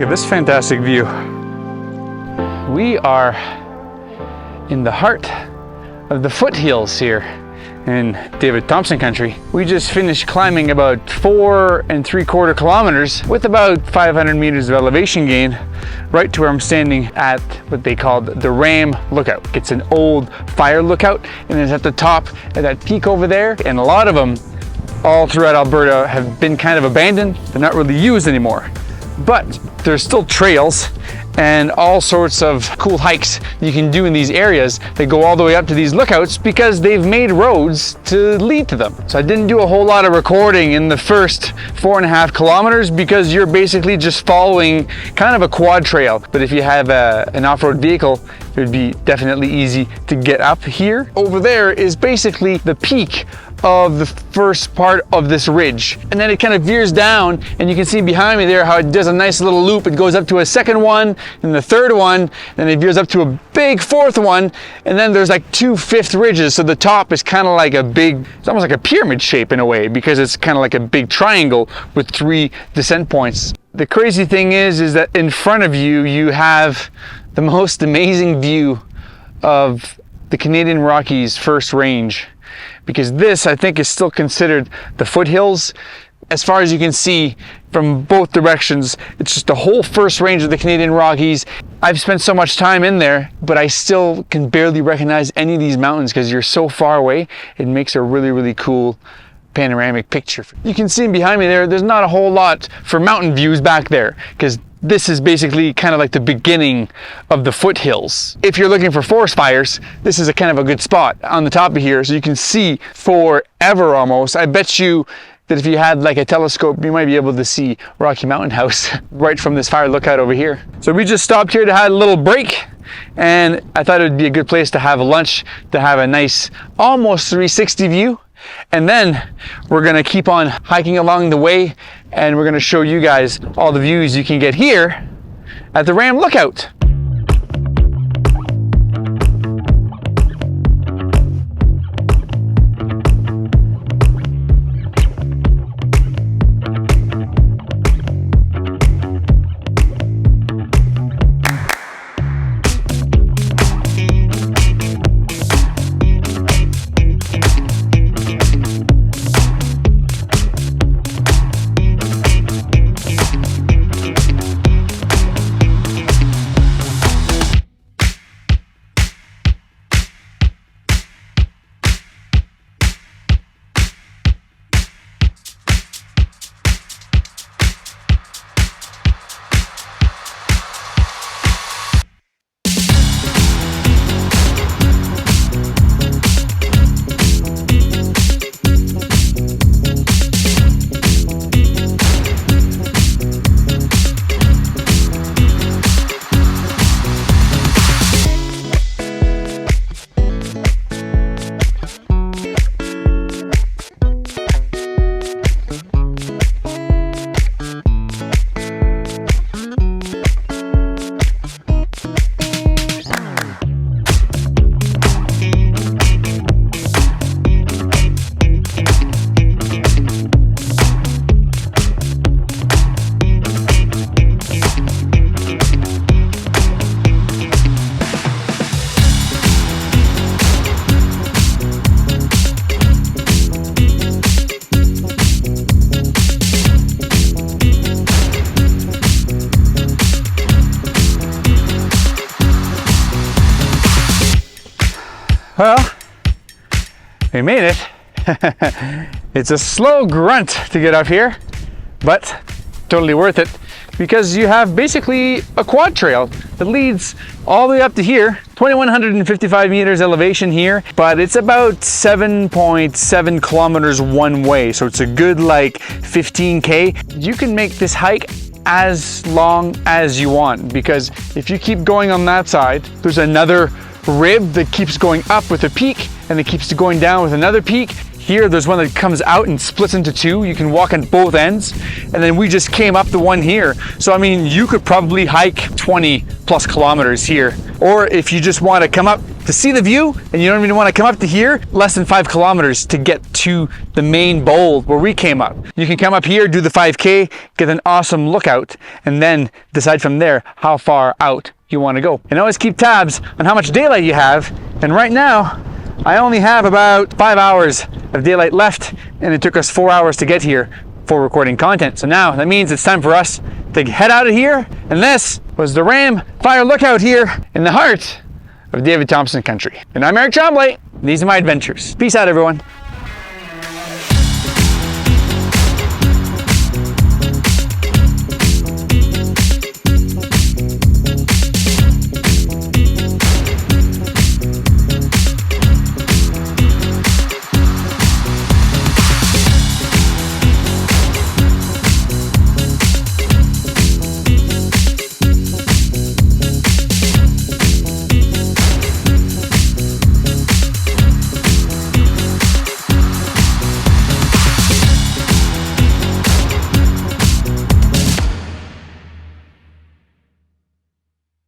Look at this fantastic view. We are in the heart of the foothills here in David Thompson country. We just finished climbing about 4 3/4 kilometers with about 500 meters of elevation gain right to where I'm standing at what they called the Ram Lookout. It's an old fire lookout and it's at the top of that peak over there, and a lot of them all throughout Alberta have been kind of abandoned. They're not really used anymore, but there's still trails and all sorts of cool hikes you can do in these areas that go all the way up to these lookouts because they've made roads to lead to them. So I didn't do a whole lot of recording in the first 4.5 kilometers because you're basically just following kind of a quad trail. But if you have an off-road vehicle, it would be definitely easy to get up here. Over there is basically the peak of the first part of this ridge, and then it kind of veers down, and you can see behind me there how it does a nice little loop. It goes up to a second one and the third one, then it veers up to a big fourth one, and then there's like 2 fifth ridges. So the top is kind of like a big, it's almost like a pyramid shape in a way because it's kind of like a big triangle with 3 descent points. The crazy thing is that in front of you you have the most amazing view of the Canadian Rockies first range, because this, I think, is still considered the foothills. As far as you can see from both directions, it's just the whole first range of the Canadian Rockies. I've spent so much time in there, but I still can barely recognize any of these mountains because you're so far away. It makes a really, really cool panoramic picture. You can see behind me there's not a whole lot for mountain views back there because this is basically kind of like the beginning of the foothills. If you're looking for forest fires, this is a kind of a good spot on the top of here, so you can see forever almost. I bet you that if you had like a telescope, you might be able to see Rocky Mountain House right from this fire lookout over here. So we just stopped here to have a little break, and I thought it would be a good place to have lunch, to have a nice almost 360 view. And then we're gonna keep on hiking along the way, and we're gonna show you guys all the views you can get here at the Ram Lookout. Well, we made it. It's a slow grunt to get up here, but totally worth it because you have basically a quad trail that leads all the way up to here. 2,155 meters elevation here, but it's about 7.7 kilometers one way. So it's a good like 15K. You can make this hike as long as you want, because if you keep going on that side, there's another rib that keeps going up with a peak, and it keeps going down with another peak. Here there's one that comes out and splits into 2. You can walk on both ends, and then we just came up the one here. So I mean, you could probably hike 20 plus kilometers here, or if you just want to come up to see the view, and you don't even want to come up to here, less than 5 kilometers to get to the main bowl where we came up. You can come up here, do the 5K, get an awesome lookout, and then decide from there how far out you want to go. And always keep tabs on how much daylight you have. And right now, I only have about 5 hours of daylight left, and it took us 4 hours to get here for recording content. So now that means it's time for us to head out of here. And this was the Ram Fire Lookout here in the heart of David Thompson country. And I'm Eric Tremblay. These are my adventures. Peace out, everyone.